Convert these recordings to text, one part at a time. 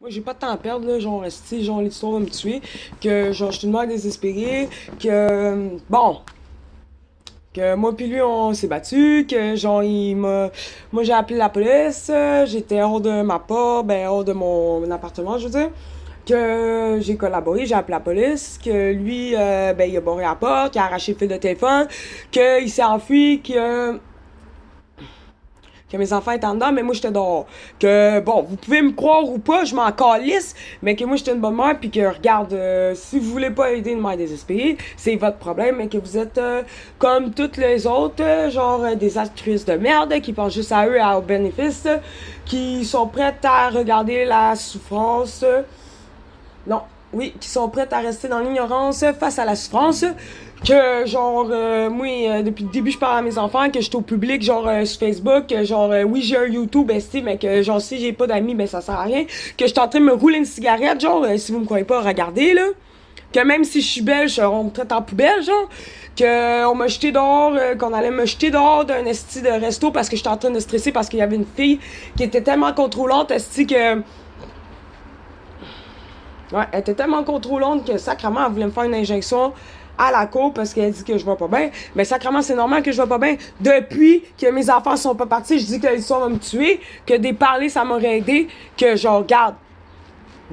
Moi, j'ai pas de temps à perdre, là, genre, esti, genre, l'histoire va me tuer, que, genre, je suis une mère désespérée, bon, que moi puis lui, on s'est battu, que, genre, moi, j'ai appelé la police, j'étais hors de ma porte, ben, hors de mon appartement, je veux dire, que j'ai collaboré, j'ai appelé la police, que lui, ben, il a barré la porte, qu'il a arraché le fil de téléphone, qu'il s'est enfui, que mes enfants étaient en dedans, mais moi j'étais dehors. Que bon, vous pouvez me croire ou pas, je m'en calisse, mais que moi j'étais une bonne mère, puis que regarde, si vous voulez pas aider une mère désespérée, c'est votre problème, mais que vous êtes comme toutes les autres, genre des actrices de merde qui pensent juste à eux et aux bénéfices, qui sont prêtes à regarder la souffrance. Non, oui, qui sont prêtes à rester dans l'ignorance face à la souffrance. Que genre, moi, depuis le début, je parle à mes enfants, que je suis au public, genre, sur Facebook, que genre, oui, j'ai un YouTube, esti, mais que genre, si j'ai pas d'amis, ben ça sert à rien. Que je suis en train de me rouler une cigarette, genre, si vous me croyez pas, regardez, là. Que même si je suis belge, on me traite en poubelle, genre. Que on m'a jeté dehors, qu'on allait me jeter dehors d'un esti de resto parce que j'étais en train de stresser parce qu'il y avait une fille qui était tellement contrôlante, esti, que ouais, elle était tellement contrôlante que sacrément, elle voulait me faire une injection à la cour parce qu'elle dit que je vais pas bien. Mais sacrément, c'est normal que je vais pas bien. Depuis que mes enfants sont pas partis, je dis que l'histoire va me tuer, que des parler, ça m'aurait aidé, que je regarde.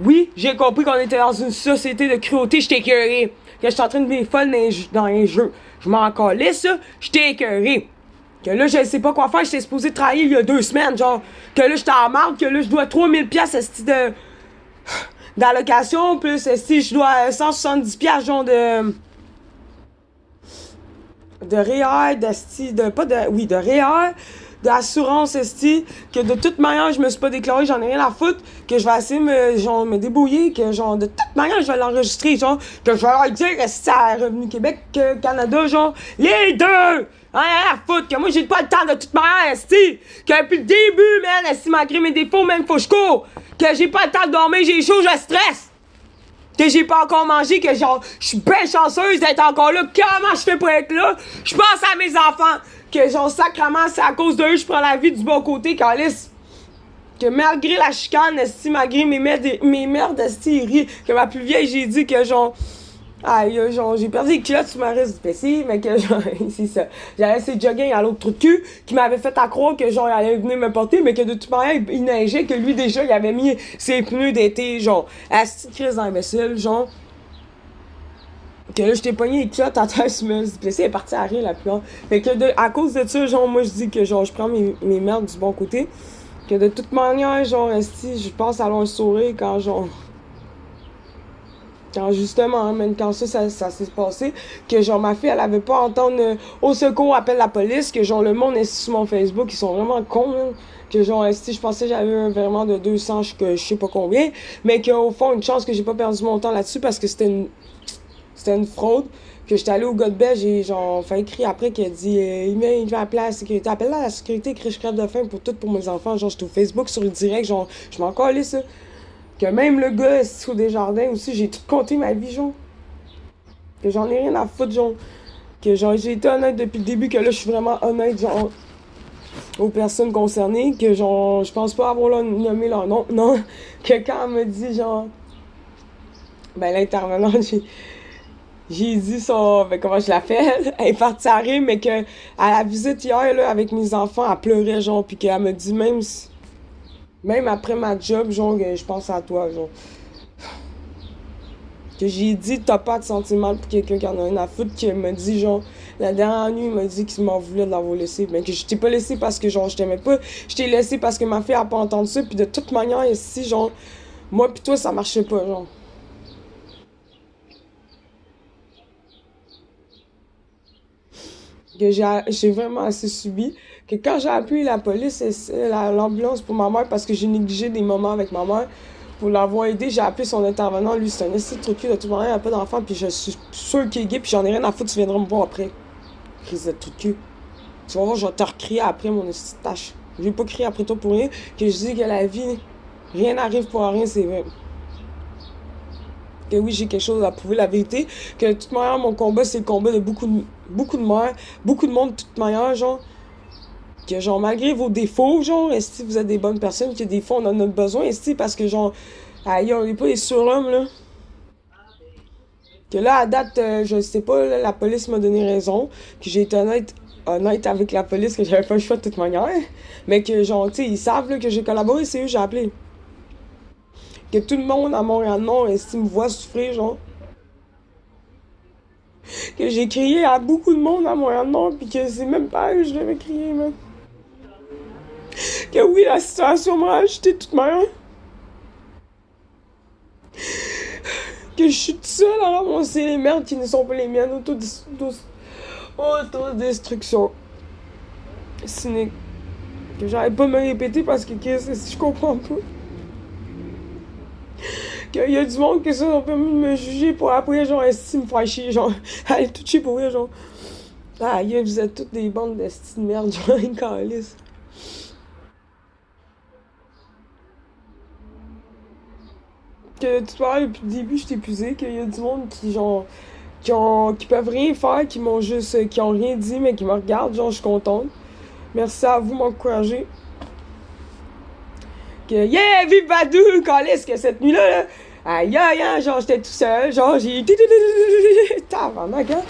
Oui, j'ai compris qu'on était dans une société de cruauté, j'étais écœurée. Que j'étais en train de vivre folle dans les jeux. Je m'en calisse, ça, j'étais écœurée. Que là, je sais pas quoi faire, j'étais supposée travailler il y a 2 semaines, genre. Que là, j'étais en marde, que là, je dois 3000$ à ce de d'allocation, plus si je dois 170$, genre de REER, pas de, oui, de REER, d'assurance, esti, que de toute manière, je me suis pas déclaré, j'en ai rien à foutre, que je vais essayer genre, me débrouiller, que genre, de toute manière, je vais l'enregistrer, genre, que je vais leur dire, esti, à Revenu Québec, Canada, genre, les deux! Rien à foutre, que moi, j'ai pas le temps de toute manière, esti, que depuis le début, man, esti, malgré mes défauts, même, faut que je cours, que j'ai pas le temps de dormir, j'ai chaud, je stresse! Que j'ai pas encore mangé, que genre, je suis bien chanceuse d'être encore là. Comment je fais pour être là? Je pense à mes enfants. Que genre, sacrement, c'est à cause d'eux, je prends la vie du bon côté, calice. Que malgré la chicane, esti, malgré mes merdes, esti, ils rient. Que ma plus vieille, j'ai dit que genre, aïe, genre, j'ai perdu les culottes sous ma reste du PC, mais que genre, c'est ça. J'avais essayé de jogger à l'autre trou de cul, qui m'avait fait à croire que genre, il allait venir me porter, mais que de toute manière, il neigeait, que lui déjà, il avait mis ses pneus d'été, genre, à cette crise d'imbécile, genre. Que là, je t'ai pogné les culottes à terre sur ma reste du PC, elle est partie à rire la plupart. Fait que à cause de ça, genre, moi, je dis que genre, je prends mes merdes du bon côté. Que de toute manière, genre, si je pense à avoir un sourire quand genre. Quand justement, hein, même quand ça s'est passé, que genre ma fille, elle avait pas à entendre au secours, appelle la police, que genre le monde est sur mon Facebook, ils sont vraiment cons, hein. Que genre, si je pensais que j'avais un virement de 200, je sais pas combien, mais qu'au fond, une chance que j'ai pas perdu mon temps là-dessus parce que c'était une fraude, que j'étais allée au gars de belge et genre, fait écrit après qu'il a dit, il va appeler la sécurité, appelle là la sécurité, écrit je crève de faim pour tout pour mes enfants, genre, j'étais au Facebook sur le direct, genre, je m'en calais ça. Que même le gars, sous des jardins aussi, j'ai tout compté ma vie, genre. Que j'en ai rien à foutre, genre. Que genre, j'ai été honnête depuis le début, que là, je suis vraiment honnête, genre, aux personnes concernées. Que genre, je pense pas avoir là, nommé leur nom. Non. Que quand elle me dit, genre, ben, l'intervenante, j'ai dit ça, ben, comment je l'appelle, elle est partie à rire, mais que à la visite hier, là, avec mes enfants, elle pleurait, genre, puis qu'elle me dit, même après ma job, genre, je pense à toi, genre. Que j'ai dit t'as pas de sentiment pour quelqu'un qui en a rien à foutre, qui m'a dit genre la dernière nuit il m'a dit qu'il m'en voulait de l'avoir laissé, mais que je t'ai pas laissé parce que genre je t'aimais pas, je t'ai laissé parce que ma fille a pas entendu ça, puis de toute manière ici genre moi pis toi ça marchait pas, genre que j'ai vraiment assez subi, que quand j'ai appelé la police et l'ambulance pour ma mère parce que j'ai négligé des moments avec ma mère pour l'avoir aidé, j'ai appelé son intervenant, lui c'est un esti de truc de toute manière, il a pas d'enfant, puis je suis sûre qu'il est gay, puis j'en ai rien à foutre, tu viendras me voir après. Crise de truc de cul. Tu vas voir, je vais te recrier après mon esti de tâche. Je vais pas crier après toi pour rien, que je dis que la vie, rien n'arrive pour rien, c'est vrai. Que oui, j'ai quelque chose à prouver, la vérité. Que de toute manière, mon combat, c'est le combat de beaucoup de mères, beaucoup de monde de toute manière, genre. Que genre, malgré vos défauts, genre, est-ce que vous êtes des bonnes personnes, que des fois, on en a besoin, est-ce parce que genre, Aïe, on n'est pas les surhommes, là. Que là, à date, je sais pas, là, la police m'a donné raison. Que j'ai été honnête avec la police, que j'avais pas le choix de toute manière. Mais que, genre, tu sais, ils savent là, que j'ai collaboré, c'est eux que j'ai appelé. Que tout le monde à Montréal-Nord, estime me voit souffrir, genre. Que j'ai crié à beaucoup de monde à Montréal-Nord, puis que c'est même pas eux que je devais crier, man. Que oui, la situation m'a ajouté toute manière. Que je suis toute seule à ramasser les merdes qui ne sont pas les miennes. Autodestruction. Cynique. Que j'arrête pas de me répéter parce que si je comprends pas. Qu'il y a du monde que ça ont permis de me juger pour après, genre, esti me faire chier, genre, aller tout chier pour vrai, genre. Ah, vous êtes toutes des bandes d'esti de merde, genre, une calice. Que tu vois, depuis le début, je t'ai épuisé, qu'il y a du monde qui, genre, qui peuvent rien faire, qui m'ont juste, qui ont rien dit, mais qui me regardent, genre, je suis contente. Merci à vous, m'encourager. Que, yeah, vive Badou, calice, que cette nuit-là, là, aïe, aïe, hein, genre, j'étais tout seul, genre, j'ai... Tabarnak, hein?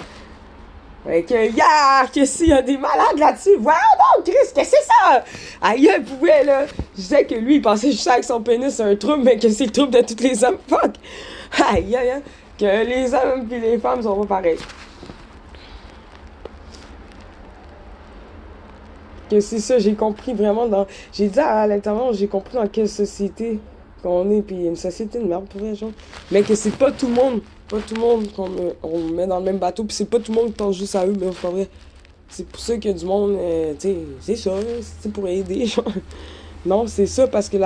Fait que, que s'il y a des malades là-dessus, voyons donc, Chris, qu'est-ce que c'est ça? Aïe, il pouvait, là. Je disais que lui, il pensait juste avec son pénis, c'est un trouble, mais que c'est le trouble de tous les hommes. Fuck! Aïe, hein. Que les hommes pis les femmes sont pas pareils. Que c'est ça, j'ai compris vraiment dans... J'ai dit à l'intérieur, j'ai compris dans quelle société qu'on est, puis une société de merde, pour vrai, genre. Mais que c'est pas tout le monde, on met dans le même bateau, puis c'est pas tout le monde qui pense juste à eux, mais c'est pas vrai. C'est pour ça qu'il y a du monde, tu sais, c'est ça, c'est pour aider, genre. Non, c'est ça, parce que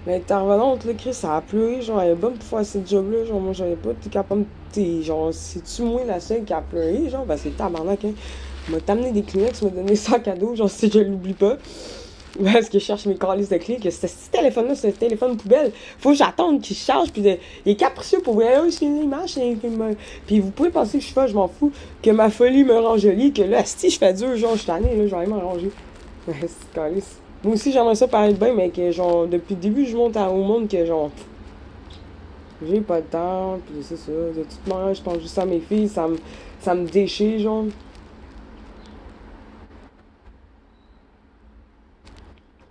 l'intervenante, là, Chris, ça a pleuré, genre, elle est bonne pour faire ce job-là, genre, moi, j'avais pas été capable de... Genre, c'est-tu moi la seule qui a pleuré, genre, ben, c'est tabarnak, hein. Il m'a amené des Kleenex, m'a donné ça en cadeau, genre, si je l'oublie pas. Parce que je cherche mes calices de clés, que ce téléphone-là, c'est un téléphone poubelle. Faut que j'attende qu'il se charge, puis il est capricieux pour vrai. C'est une image, puis vous pouvez penser que je suis folle, je m'en fous. Que ma folie me rend jolie, que là, si je fais dur, genre, je suis tannée, là, je vais aller m'arranger. C'est calice. Moi aussi, j'aimerais ça paraître bien, mais que, genre, depuis le début, je monte au monde que, genre, j'ai pas le temps, puis c'est ça. De toute manière, je pense juste à mes filles, ça me déchire, genre.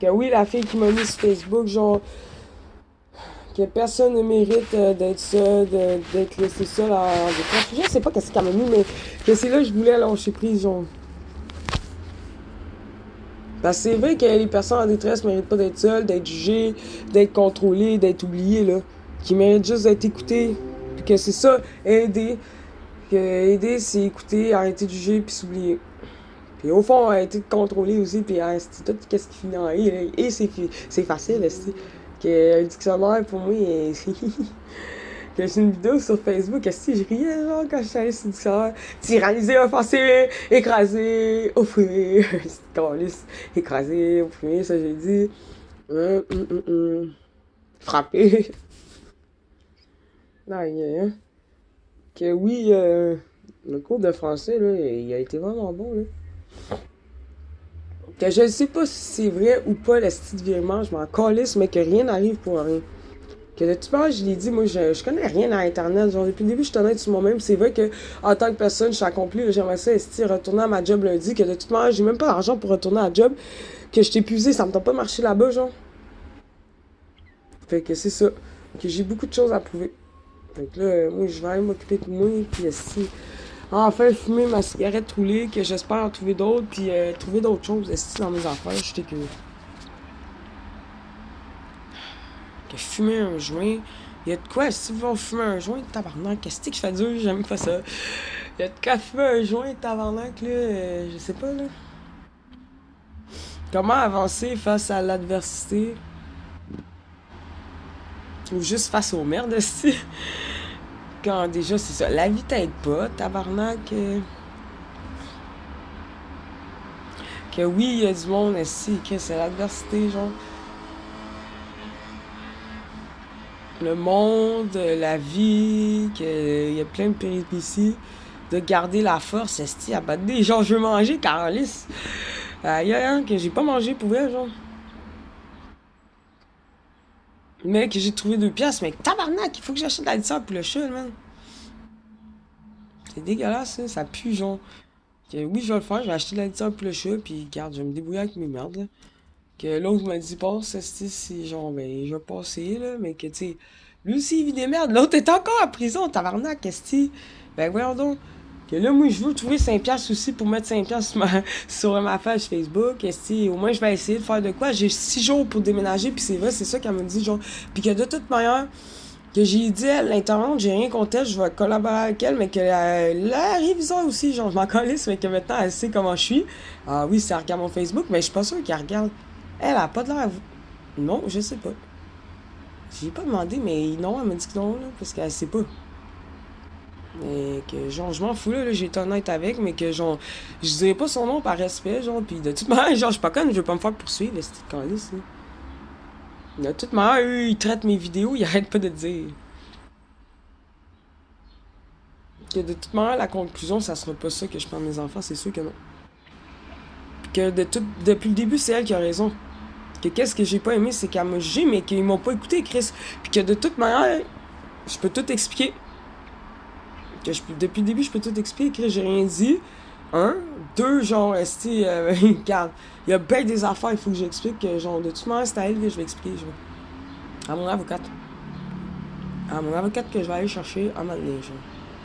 Que oui, la fille qui m'a mis sur Facebook, genre, que personne ne mérite d'être seul, d'être laissé seul en détresse. Je sais pas qu'est-ce qu'elle m'a mis, mais que c'est là que je voulais lâcher prise, genre. Parce que c'est vrai que les personnes en détresse méritent pas d'être seules, d'être jugées, d'être contrôlées, d'être oubliées, là. Qui méritent juste d'être écoutées. Puis que c'est ça, aider. Que aider, c'est écouter, arrêter de juger, puis s'oublier. Puis au fond, arrêter de contrôler aussi, puis c'est tout qu'est-ce qui finit en « et ». Et c'est facile, c'est que un dictionnaire, pour moi, que j'ai une vidéo sur Facebook, est-ce que je riais, genre, quand je suis allée sur le dictionnaire. Tyranniser, offenser, écraser, offrir. C'est calice. Écraser, opprimer, ça j'ai dit. Frapper. Non, hein. Que oui, le cours de français, là, il a été vraiment bon, là. Que je ne sais pas si c'est vrai ou pas, le style de virement, je m'en calisse, mais que rien n'arrive pour rien. Que de toute façon, je l'ai dit, moi, je connais rien à Internet. Genre, depuis le début, je suis honnête sur moi-même. C'est vrai que, en tant que personne, je suis accomplie. J'aimerais ça, retourner à ma job lundi. Que de toute manière, j'ai même pas d'argent pour retourner à la job. Que je t'ai épuisé, ça me tente pas de marcher là-bas, genre. Fait que c'est ça. Que j'ai beaucoup de choses à prouver. Fait que là, moi, je vais aller m'occuper de moi. Puis, enfin fumer ma cigarette roulée, que j'espère en trouver d'autres, puis trouver d'autres choses dans mes affaires, je sais que fumer un joint, il y a de quoi, si vous fumer un joint, tabarnak, qu'est-ce que je fais dur, j'aime pas ça. Il y a de quoi fumer un joint, tabarnak, là, je sais pas, là. Comment avancer face à l'adversité, ou juste face aux merdes, aussi. Quand déjà, c'est ça, la vie t'aide pas, tabarnak. Que oui, il y a du monde ici, que c'est l'adversité, genre. Le monde, la vie, qu'il y a plein de péripéties. De garder la force, esti, à battre des gens. Je veux manger, Carlis. Aïe, hein, que j'ai pas mangé pour vrai, genre. Mais que j'ai trouvé 2 piastres, mais tabarnak, il faut que j'achète la litière pour le chat, man. C'est dégueulasse, ça pue, genre. Que oui, je vais le faire, je vais acheter la litière pour le chat, puis regarde, je vais me débrouiller avec mes merdes, là. Que l'autre m'a dit, passe, c'est genre, ben, je vais passer, là, mais que, tu sais, lui aussi, il vit des merdes. L'autre est encore en prison, tabarnak, qu'est-ce que ben, voyons donc. Que là, moi, je veux trouver 5 piastres aussi pour mettre 5 piastres sur ma page Facebook, qu'est-ce que, au moins, je vais essayer de faire de quoi. J'ai 6 jours pour déménager, puis c'est vrai, c'est ça qu'elle me dit, genre. Puis que de toute manière, que j'ai dit à l'intendante, j'ai rien contre elle, je vais collaborer avec elle, mais que la révision aussi, genre, je m'en calisse, mais que maintenant, elle sait comment je suis. Ah oui, ça regarde mon Facebook, mais je suis pas sûre qu'elle regarde. Elle a pas de l'air. Non, je sais pas. J'ai pas demandé, mais non, elle m'a dit que non, là, parce qu'elle sait pas. Mais que, genre, je m'en fous, là, j'ai été honnête avec, mais que, genre, je dirais pas son nom par respect, genre, pis de toute manière, genre, je suis pas conne, je veux pas me faire poursuivre, cette calice, là. De toute manière, eux, ils traitent mes vidéos, ils arrêtent pas de dire. Que de toute manière, la conclusion, ça sera pas ça que je prends mes enfants, c'est sûr que non. Puis que depuis le début, c'est elle qui a raison. Que qu'est-ce que j'ai pas aimé, c'est qu'elle m'a jugé, mais qu'ils m'ont pas écouté, Chris. Puis que de toute manière, je peux tout expliquer. Depuis le début, je peux tout expliquer, Chris, j'ai rien dit. Un. Deux, genre, regarde, il y a bien des affaires, il faut que j'explique. Que, genre, de toute manière, c'est à elle que je vais expliquer, genre. À mon avocate. À mon avocate que je vais aller chercher à un moment donné, genre.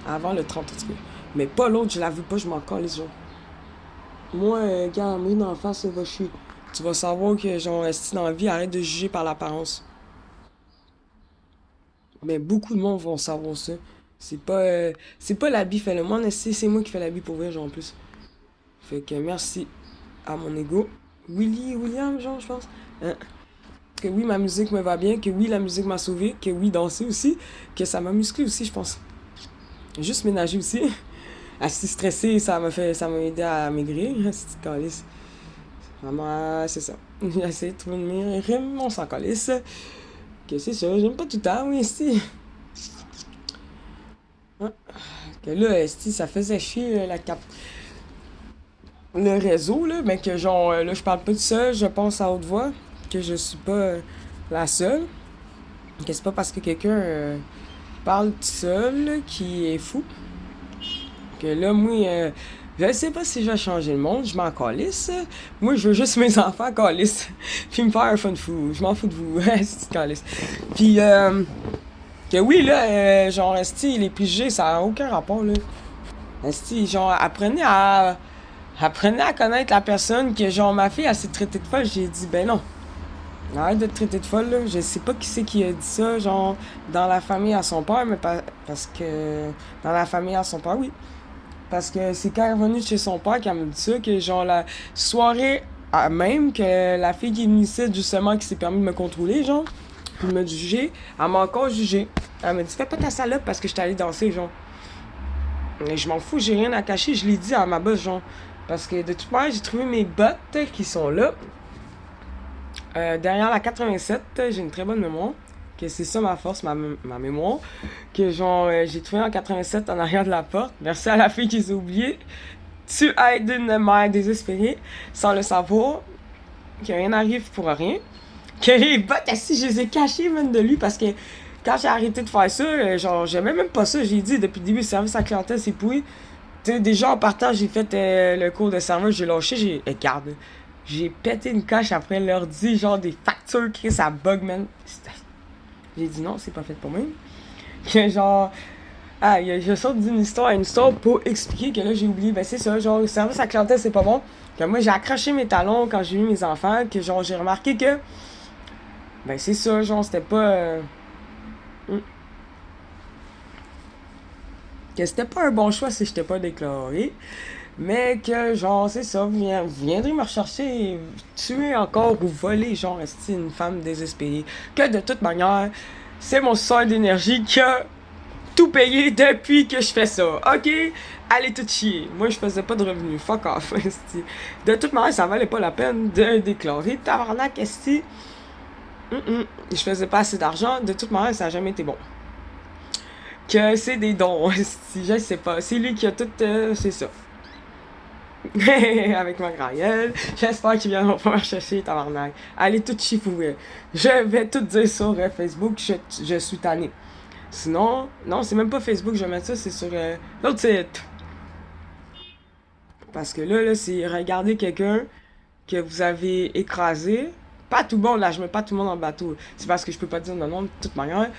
Avant le 30, en tout cas. Mais pas l'autre, je la veux pas, je m'en calisse, genre. Moi, gars, moi, dans la face, ça va chier. Tu vas savoir que, genre, esti dans la vie, arrête de juger par l'apparence. Mais beaucoup de monde vont savoir ça. C'est pas l'habit fait le monde, esti, c'est moi qui fais l'habit pour vrai, genre, en plus. Fait que merci à mon ego. William, genre, je pense. Hein? Que oui, ma musique me va bien, que oui, la musique m'a sauvé, que oui, danser aussi, que ça m'a musclé aussi, je pense. Juste ménager aussi. Assez stressé, ça m'a aidé à maigrir, cette calice. Vraiment, c'est ça. J'ai essayé de trouver une meilleure rime, on s'en calisse. Que c'est ça, j'aime pas tout le temps, oui, esti. Hein? Que là, esti, ça faisait chier le réseau, là, mais que genre, là, je parle pas de ça, je pense à haute voix, que je suis pas la seule. Que c'est pas parce que quelqu'un parle tout seul là, qui est fou. Que là, moi, je sais pas si je vais changer le monde, je m'en calisse. Moi, je veux juste mes enfants calisse. Puis me faire un fun fou. Je m'en fous de vous. C'est calisse. Puis, que oui, là, genre, esti, les préjugés, ça a aucun rapport, là. Esti, genre, apprenez à connaître la personne que, genre, ma fille, elle s'est traitée de folle. J'ai dit, ben non. Arrête de te traiter de folle, là. Je sais pas qui c'est qui a dit ça, genre, dans la famille à son père, mais parce que. Dans la famille à son père, oui. Parce que c'est quand elle est revenue de chez son père qu'elle m'a dit ça, que genre la soirée même, que la fille qui est venue ici, justement, qui s'est permis de me contrôler, genre, puis de me juger, elle m'a encore jugé. Elle m'a dit, fais pas ta salope parce que je suis allée danser, genre. Mais je m'en fous, j'ai rien à cacher, je l'ai dit à ma boss, genre. Parce que de toute manière, j'ai trouvé mes bottes qui sont là. Derrière la 87, j'ai une très bonne mémoire. Que c'est ça ma force, ma mémoire. Que genre, j'ai trouvé en 87 en arrière de la porte. Merci à la fille qui s'est oubliée. Tu aides une mère désespérée, sans le savoir. Que rien n'arrive pour rien. Que les bottes, si je les ai cachées même de lui, parce que quand j'ai arrêté de faire ça, genre, j'aimais même pas ça. J'ai dit depuis le début, le service à la clientèle, c'est pourri. Tu sais, déjà en partant, j'ai fait le cours de serveur, j'ai lâché, regarde, j'ai pété une coche après l'ordi, genre des factures, Chris, ça bug, man. J'ai dit non, c'est pas fait pour moi. Que genre, je sors d'une histoire à une histoire pour expliquer que là, j'ai oublié, ben c'est ça, genre, le service à la clientèle, c'est pas bon. Que moi, j'ai accroché mes talons quand j'ai eu mes enfants, que genre, j'ai remarqué que, ben c'est ça, genre, c'était pas. Que c'était pas un bon choix si j'étais pas déclaré. Mais que, genre, c'est ça, viendrez me rechercher et tuer encore ou voler, genre, rester une femme désespérée. Que de toute manière, c'est mon sort d'énergie qui a tout payé depuis que je fais ça. Ok? Allez tout chier. Moi, je faisais pas de revenus. Fuck off. De toute manière, ça valait pas la peine de déclarer. Tabarnak, esti. Je faisais pas assez d'argent. De toute manière, ça a jamais été bon. Que c'est des dons. Je sais pas. C'est lui qui a tout. C'est ça. avec ma grand-gueule. J'espère qu'ils viendront pas me chercher, tabarnak. Allez tout chifouer. Je vais tout dire sur Facebook, je suis tanné. Sinon, non, c'est même pas Facebook, je vais mettre ça, c'est sur l'autre site. Parce que là, c'est regarder quelqu'un que vous avez écrasé. Pas tout le monde, là, je mets pas tout le monde en bateau. C'est parce que je peux pas dire non, de toute manière.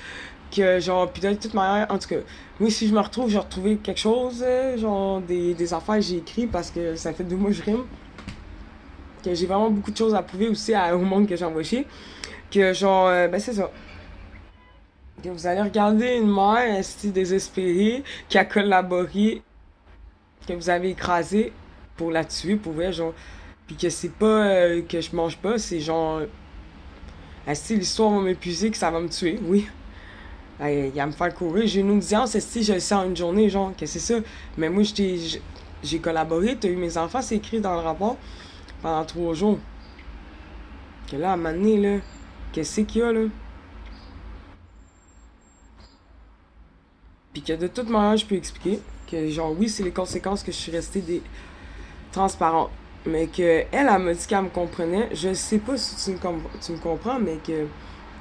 Que genre, puis de toute manière, en tout cas, oui, si je me retrouve, j'ai retrouvé quelque chose, genre des affaires que j'ai écrit parce que ça fait 2 mois que je rime. Que j'ai vraiment beaucoup de choses à prouver aussi au monde que j'envoie chier. Que genre, ben c'est ça. Que vous allez regarder une mère, ainsi désespérée, qui a collaboré, que vous avez écrasé pour la tuer, pour vrai, genre. Puis que c'est pas que je mange pas, c'est genre. Si l'histoire va m'épuiser, que ça va me tuer, oui. Il va me faire courir. J'ai une audience, si je le sais en une journée, genre, que c'est ça. Mais moi, j'ai collaboré, t'as eu mes enfants, c'est écrit dans le rapport, pendant 3 jours. Que là, à un moment donné, là, qu'est-ce qu'il y a, là? Puis que de toute manière, je peux expliquer que, genre, oui, c'est les conséquences que je suis restée transparente. Mais que elle m'a dit qu'elle me comprenait. Je sais pas si tu me comprends, mais que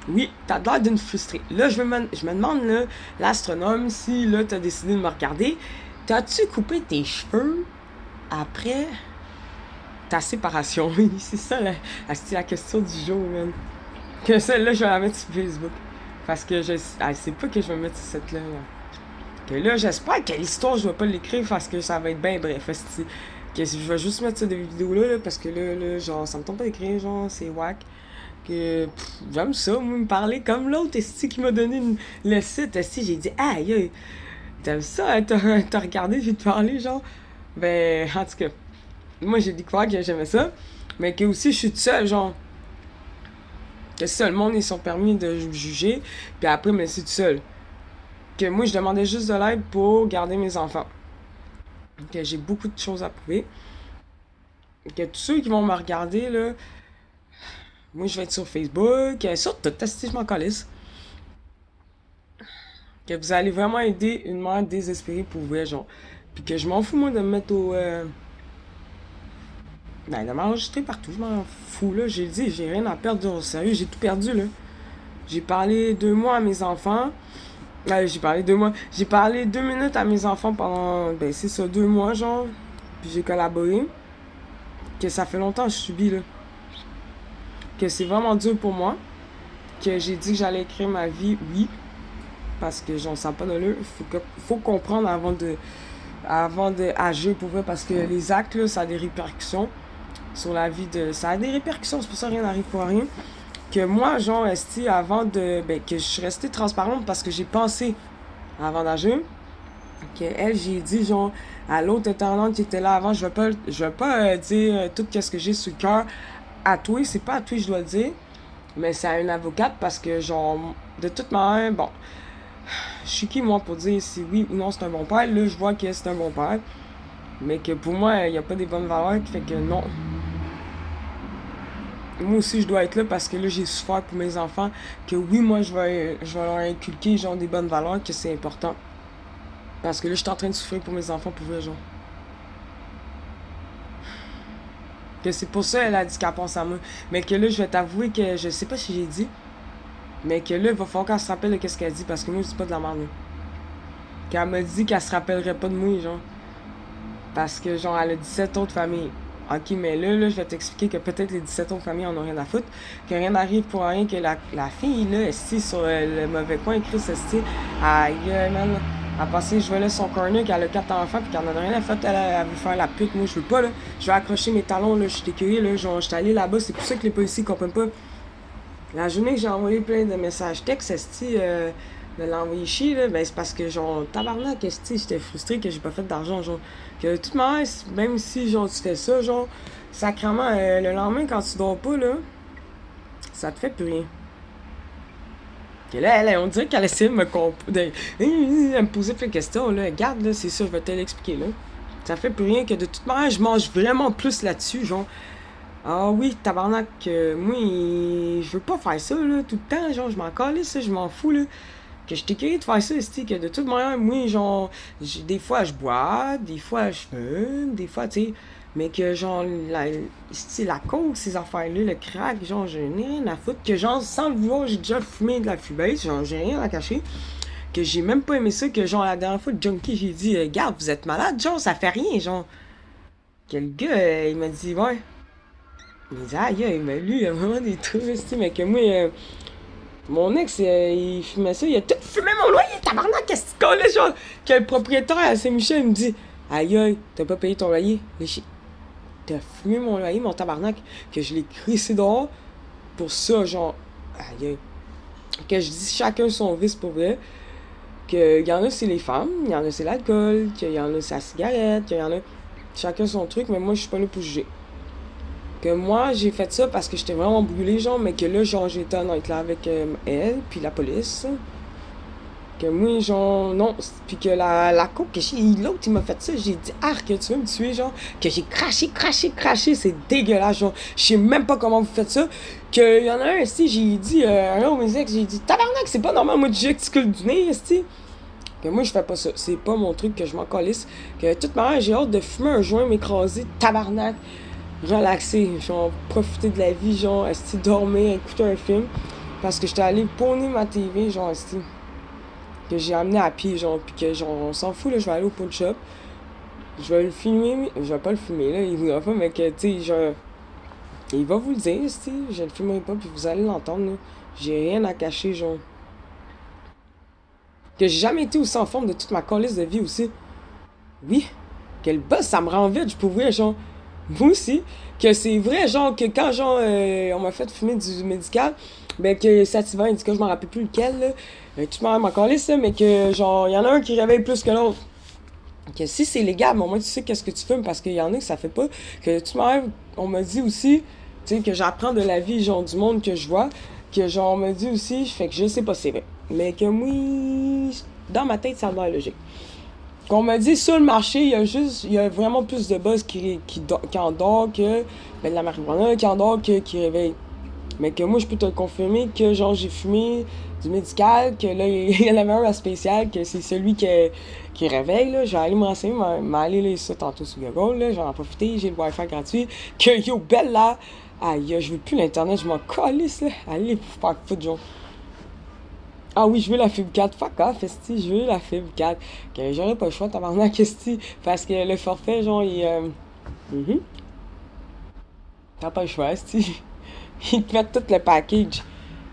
oui, t'as l'air d'une frustrée. Là, je me demande, là, l'astronome, si là, t'as décidé de me regarder, t'as-tu coupé tes cheveux après ta séparation? Oui, c'est ça, c'est la question du jour, man. Que celle-là, je vais la mettre sur Facebook. Parce que je sais pas que je vais mettre cette là. Que là, j'espère que l'histoire, je vais pas l'écrire parce que ça va être bien bref. Que je vais juste mettre ça des vidéos là, parce que là, genre, ça me tombe pas d'écrire, genre, c'est whack. Que j'aime ça, moi, me parler comme l'autre, esti qui m'a donné le site, esti, j'ai dit, aïe, aïe, t'aimes ça, hein, t'as regardé, je vais te parler, genre. Ben, en tout cas, moi, j'ai découvert que j'aimais ça, mais que aussi, je suis toute seule, genre. Que ça, le monde, ils sont permis de juger, puis après, mais c'est tout seul. Que moi, je demandais juste de l'aide pour garder mes enfants. Que j'ai beaucoup de choses à prouver. Que tous ceux qui vont me regarder, là, moi, je vais être sur Facebook, sur tout, si je m'en calisse. Que vous allez vraiment aider une mère désespérée pour vrai, genre. Puis que je m'en fous, moi, de me mettre au. Ben, de m'enregistrer partout, je m'en fous, là. J'ai dit, j'ai rien à perdre, au sérieux, j'ai tout perdu, là. J'ai parlé 2 mois à mes enfants. J'ai parlé 2 mois. J'ai parlé 2 minutes à mes enfants pendant, ben, c'est ça, 2 mois, genre. Puis j'ai collaboré. Que ça fait longtemps que je subis, là. Que c'est vraiment dur pour moi. Que j'ai dit que j'allais écrire ma vie, oui. Parce que j'en sens pas de l'eux. Faut comprendre avant de agir pour vrai. Parce que les actes, là, ça a des répercussions sur la vie de. Ça a des répercussions, c'est pour ça que rien n'arrive pour rien. Que moi, genre, avant de. Ben, que je suis restée transparente parce que j'ai pensé avant d'agir. Que elle, j'ai dit, genre, à l'autre intervenante qui était là avant, je vais pas dire tout ce que j'ai sur le cœur à toi. C'est pas à toi que je dois le dire. Mais c'est à une avocate parce que, genre, de toute manière, bon. Je suis qui, moi, pour dire si oui ou non c'est un bon père? Là, je vois que c'est un bon père. Mais que pour moi, il n'y a pas des bonnes valeurs qui fait que non. Moi aussi, je dois être là parce que là, j'ai souffert pour mes enfants. Que oui, moi, je vais leur inculquer, genre, des bonnes valeurs, que c'est important. Parce que là, je suis en train de souffrir pour mes enfants, pour vrai, genre. Que c'est pour ça elle a dit qu'elle pense à moi. Mais que là, je vais t'avouer que je sais pas si j'ai dit. Mais que là, il va falloir qu'elle se rappelle de ce qu'elle dit. Parce que moi, je dis pas de la merde, là. Qu'elle m'a dit qu'elle se rappellerait pas de moi, genre. Parce que, genre, elle a 17 autres familles. Ok, mais là, je vais t'expliquer que peut-être les 17 autres familles en ont rien à foutre. Que rien n'arrive pour rien. Que la fille, là, est sur le mauvais coin, écrit ceci. Aïe, man. Elle passé, je volais son corner, qu'elle a 4 enfants, puis qu'elle en a rien à faire. Elle veut faire la pute. Moi, je veux pas, là. Je vais accrocher mes talons, là. Je suis écueillée, là. Genre, je suis allée là-bas. C'est pour ça que les policiers comprennent pas. La journée que j'ai envoyé plein de messages textes, de l'envoyer chier, là, ben c'est parce que, genre, tabarnak, j'étais frustrée que j'ai pas fait d'argent, genre. Que de toute manière, même si, genre, tu fais ça, genre, sacrément, le lendemain, quand tu dors pas, là, ça te fait plus rien. Que là, on dirait qu'elle essaie de me poser plein de questions, là. Regarde, là, c'est ça, je vais te l'expliquer, là. Ça fait plus rien que de toute manière, je mange vraiment plus là-dessus, genre. Ah oui, tabarnak, moi, je veux pas faire ça, là, tout le temps, genre, je m'en calisse, je m'en fous, là. Que je t'ai de faire ça, c'est que de toute manière, moi, genre, des fois, je bois, des fois, je fume, des fois, tu sais, Mais que genre, la coke, ces affaires-là, le crack, genre, j'ai rien à foutre. Que genre, sans le vouloir, j'ai déjà fumé de la fubase, genre, j'ai rien à cacher. Que j'ai même pas aimé ça, que genre, la dernière fois, le junkie, j'ai dit, garde, vous êtes malade, genre, ça fait rien, genre. Que le gars, il m'a dit, ouais. Il m'a dit, aïe, mais lui, il a vraiment des trucs, mais que moi, mon ex, il fumait ça, il a tout fumé mon loyer, tabarnak, qu'est-ce que c'est genre, que le propriétaire à Saint-Michel, il me dit, aïe, t'as pas payé ton loyer? T'as fumé mon loyer, mon tabarnak, que je l'ai crissé dehors pour ça, genre, aïe. Que je dis chacun son vice pour vrai, qu'il y en a c'est les femmes, il y en a c'est l'alcool, qu'il y en a c'est la cigarette, qu'il y en a chacun son truc, mais moi je suis pas là pour juger. Que moi j'ai fait ça parce que j'étais vraiment brûlée, genre, mais que là, genre, j'étais honnête là avec elle, puis la police. Que moi, genre, non. Puis que la coupe, que l'autre, il m'a fait ça. J'ai dit, que tu veux me tuer, genre. Que j'ai craché. C'est dégueulasse, genre. Je sais même pas comment vous faites ça. Que y en a un, esti, j'ai dit, un de mes ex, j'ai dit, tabarnak, c'est pas normal, moi, de j'excule du nez, esti. Que moi, je fais pas ça. C'est pas mon truc, que je m'en calisse. Que de toute manière, j'ai hâte de fumer un joint, m'écraser, tabarnak. Relaxer, genre, profiter de la vie, genre, esti, dormir, écouter un film. Parce que j'étais allé pogner ma TV, genre, esti. Que j'ai amené à pied, genre, pis que, genre, on s'en fout, là, je vais aller au pawn shop. Je vais le filmer, je vais pas le filmer, là, il voudra pas, mais que, tu sais, genre, il va vous le dire, tu je le filmerai pas, puis vous allez l'entendre, là. J'ai rien à cacher, genre. Que j'ai jamais été aussi en forme de toute ma calice de vie aussi. Oui, que le boss, ça me rend vite, je pourrais, genre, moi aussi, que c'est vrai, genre, que quand, genre, on m'a fait fumer du médical, ben, que Sativa Indica, je m'en rappelle plus lequel, là, tout le monde m'en calisse, ça, mais que, genre, il y en a un qui réveille plus que l'autre. Que si c'est légal, au moins tu sais qu'est-ce que tu fumes, parce qu'il y en a que ça fait pas. Que tout le monde, on m'a dit aussi, tu sais, que j'apprends de la vie, genre, du monde que je vois, que, genre, on m'a dit aussi, fait que je sais pas si c'est vrai. Mais que moi, dans ma tête, ça a l'air logique. Qu'on m'a dit sur le marché, il y a vraiment plus de buzz qui endort que ben, de la marijuana, qui endort que qui réveille. Mais que moi, je peux te confirmer que, genre, j'ai fumé du médical, que là, il y en avait un à spécial, que c'est celui qui réveille, là. Je vais aller me renseigner, m'aller là, ça tantôt sur Google, là. J'en ai profité, j'ai le Wi-Fi gratuit. Que yo, belle là! Aïe, je veux plus l'Internet, je m'en calisse, là. Allez, fuck, foot, genre. Ah oui, je veux la fibre 4. Fuck off, esti, je veux la fibre 4. Que j'aurais pas le choix, tabarnak, esti. Parce que le forfait, genre, il. T'as pas le choix, esti. Ils te mettent tout le package.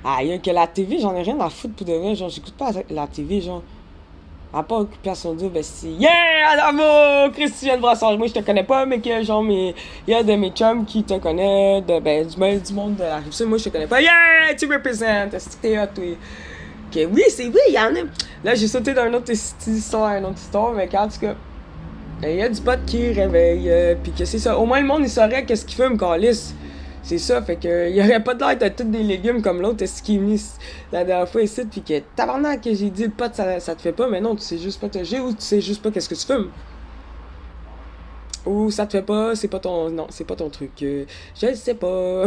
Aïe, que la TV, j'en ai rien à foutre pour de vrai. Genre, j'écoute pas la TV, genre. À part Occupation Double, esti. Yeah, Adamo! Christian Brassard, moi, je te connais pas, mais que, genre, il y a de mes chums qui te connaissent, du monde de la rive moi, je te connais pas. Yeah, tu représentes, esti, t'es hot, oui. Okay, oui, c'est vrai, il y en a. Là, j'ai sauté d'une autre histoire à une autre histoire, mais en tout cas, il y a du pot qui réveille, puis que c'est ça. Au moins, le monde, il saurait qu'est-ce qu'il fume, calice. C'est ça, fait que, il y aurait pas de l'air de tous des légumes comme l'autre, est-ce qu'il est venu la dernière fois ici, puis que, tabarnak, que j'ai dit, le pot, ça te fait pas, mais non, tu sais juste pas te gérer, ou tu sais juste pas qu'est-ce que tu fumes. Ou ça te fait pas, c'est pas ton. Non, c'est pas ton truc. Je le sais pas.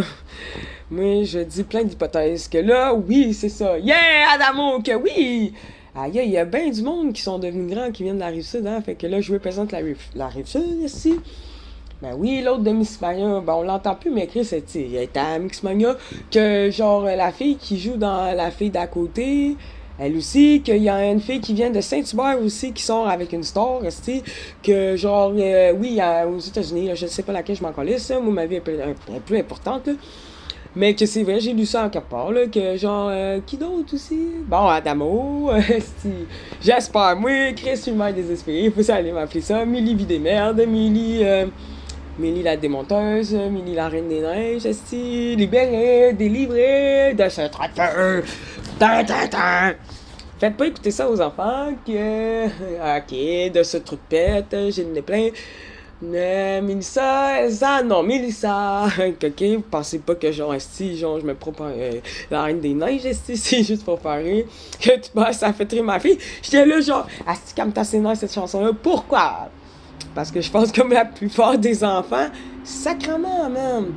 Moi, je dis plein d'hypothèses. Que là, oui, c'est ça. Yeah, Adamo, que oui! Aïe, il y a bien du monde qui sont devenus grands, qui viennent de la Rive-Sud, hein. Fait que là, je représente la Rive-Sud, ici. Ben oui, l'autre de Mixmania, ben on l'entend plus, mais Chris, il était à Mixmania, que genre, la fille qui joue dans La fille d'à côté, elle aussi, qu'il y a une fille qui vient de Saint-Hubert aussi, qui sort avec une star, que genre, oui, aux États-Unis, là, je sais pas laquelle je m'en calisse, moi, ma vie est un peu importante, là. Mais que c'est vrai, j'ai lu ça en quelque part, là, que genre, qui d'autre aussi? Bon, Adamo, j'espère, moi, Chris, je suis désespéré, faut ça aller m'appeler ça, Millie vit des merdes, Millie la démonteuse, Millie la reine des neiges, esti, libérée, délivrée de ce traqueur. Faites pas écouter ça aux enfants, que. Ok, de ce truc pète, j'ai le nez plein. Mélissa, Elsa, non, Mélissa. Ok, vous pensez pas que genre, esti, genre, je me prends la reine des neiges, esti, c'est juste pour faire rire. Que tu vois, ça fait très ma fille. J'étais là, genre, esti, comme t'as sénère cette chanson-là, pourquoi? Parce que je pense comme la plupart des enfants, sacrement même.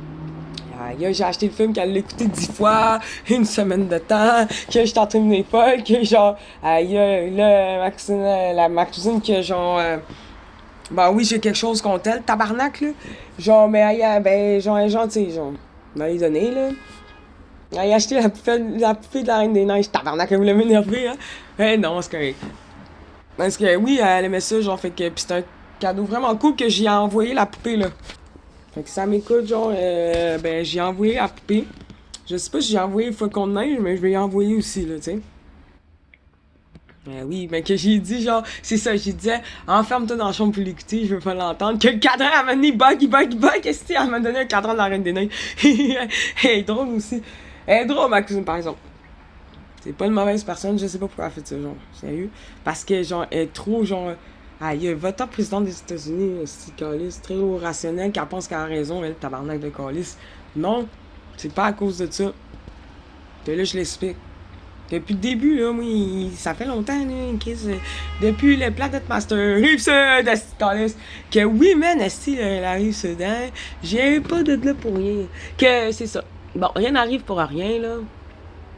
J'ai acheté le film qu'elle l'a écouté 10 fois, une semaine de temps, que j'étais en train de venir folle, que genre, la ma cousine que genre, Ben oui, j'ai quelque chose contre elle, tabarnak, là. Genre, mais ben, genre, elle est gentille, genre. On va lui donner, là. Elle a acheté la poupée de la Reine des Neiges. Tabarnak, elle voulait m'énerver, hein. Eh non, c'est correct. Parce que oui, elle aimait ça, genre, fait que. Pis c'était un cadeau vraiment cool que j'y ai envoyé la poupée, là. Fait que ça m'écoute, genre, ben, j'ai envoyé la poupée. Je sais pas si j'ai envoyé Flocon de neige, mais je vais y envoyer aussi, là, tu sais. Oui, mais que j'ai dit, genre, c'est ça, j'ai dit, enferme-toi dans la chambre pour l'écouter, je veux pas l'entendre. Que le cadran, elle m'a donné bug, qu'est-ce que elle m'a donné un cadran de la Reine des Neiges. Elle est drôle aussi. Elle est drôle, ma cousine, par exemple. C'est pas une mauvaise personne, je sais pas pourquoi elle fait ça, genre, sérieux. Parce que, genre, elle est trop, genre, aïe, votant président des États-Unis, c'est calice, très rationnel, qu'elle pense qu'elle a raison, elle, tabarnak de calice. Non, c'est pas à cause de ça. Que là, je l'explique. Depuis le début, là, moi, ça fait longtemps, là, depuis le Planet Master, Rive-Sud, Esti, que oui, man, Esti, la Rive-Sud, hein, j'ai pas de là pour rien. Que c'est ça. Bon, rien n'arrive pour rien, là.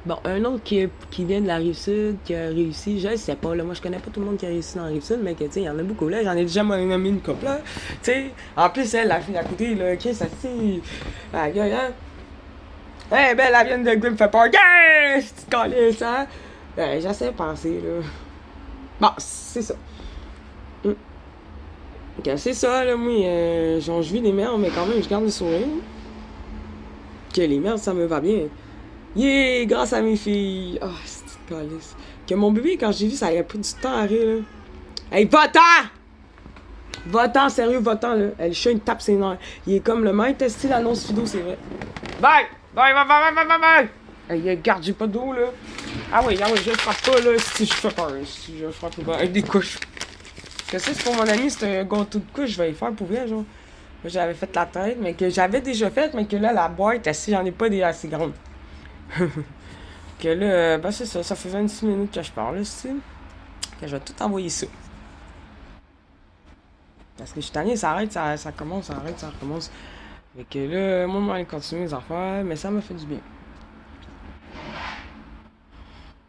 Bon, un autre qui vient de la Rive-Sud, qui a réussi, je sais pas, là, moi, je connais pas tout le monde qui a réussi dans la Rive-Sud, mais que, tu sais, il y en a beaucoup, là, j'en ai déjà nommé une couple, là, tu sais. En plus, elle, la fille à côté, là, qui est Esti, la gueule, hein. Eh ben, la viande de Grim fait peur. Yeah! C'est calice, hein? J'essaie de penser, là. Bon, c'est ça. Ok, c'est ça, là, moi, genre, je vis des merdes, mais quand même, je garde le sourire. Que les merdes, ça me va bien. Yeah! Grâce à mes filles. Oh, c'est calice. Que mon bébé, quand j'ai vu, ça a pris du temps à rire, là. Hey, va-t'en! Va-t'en, sérieux, va-t'en, là. Le chat, il tape ses nerfs. Il est comme le maître style annonce Fido, c'est vrai. Bye! Bye, bye, bye, bye, bye, bye! Hey, garde, j'ai pas d'eau, là. Ah oui, je frappe pas, là, si je fais peur. Si je frappe pas avec des couches. Qu'est-ce que c'est pour mon ami, c'est un gâteau de couches, je vais y faire pour vrai, genre. Moi, j'avais fait la tête, mais que j'avais déjà fait, mais que là, la boîte, si j'en ai pas des assez grandes. Que là, ben c'est ça, ça fait 26 minutes que je parle, là, c'est que je vais tout envoyer ça. Parce que je suis tanné, ça arrête, ça commence, ça arrête, ça recommence. Fait que là, moi, je vais aller continuer les affaires, mais ça m'a fait du bien.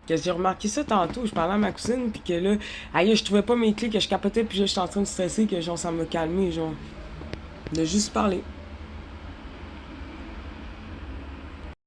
Que j'ai remarqué ça tantôt, je parlais à ma cousine, puis que là, aïe, je trouvais pas mes clés, que je capotais, puis là, j'étais en train de stresser, que genre, ça m'a calmé, genre, de juste parler.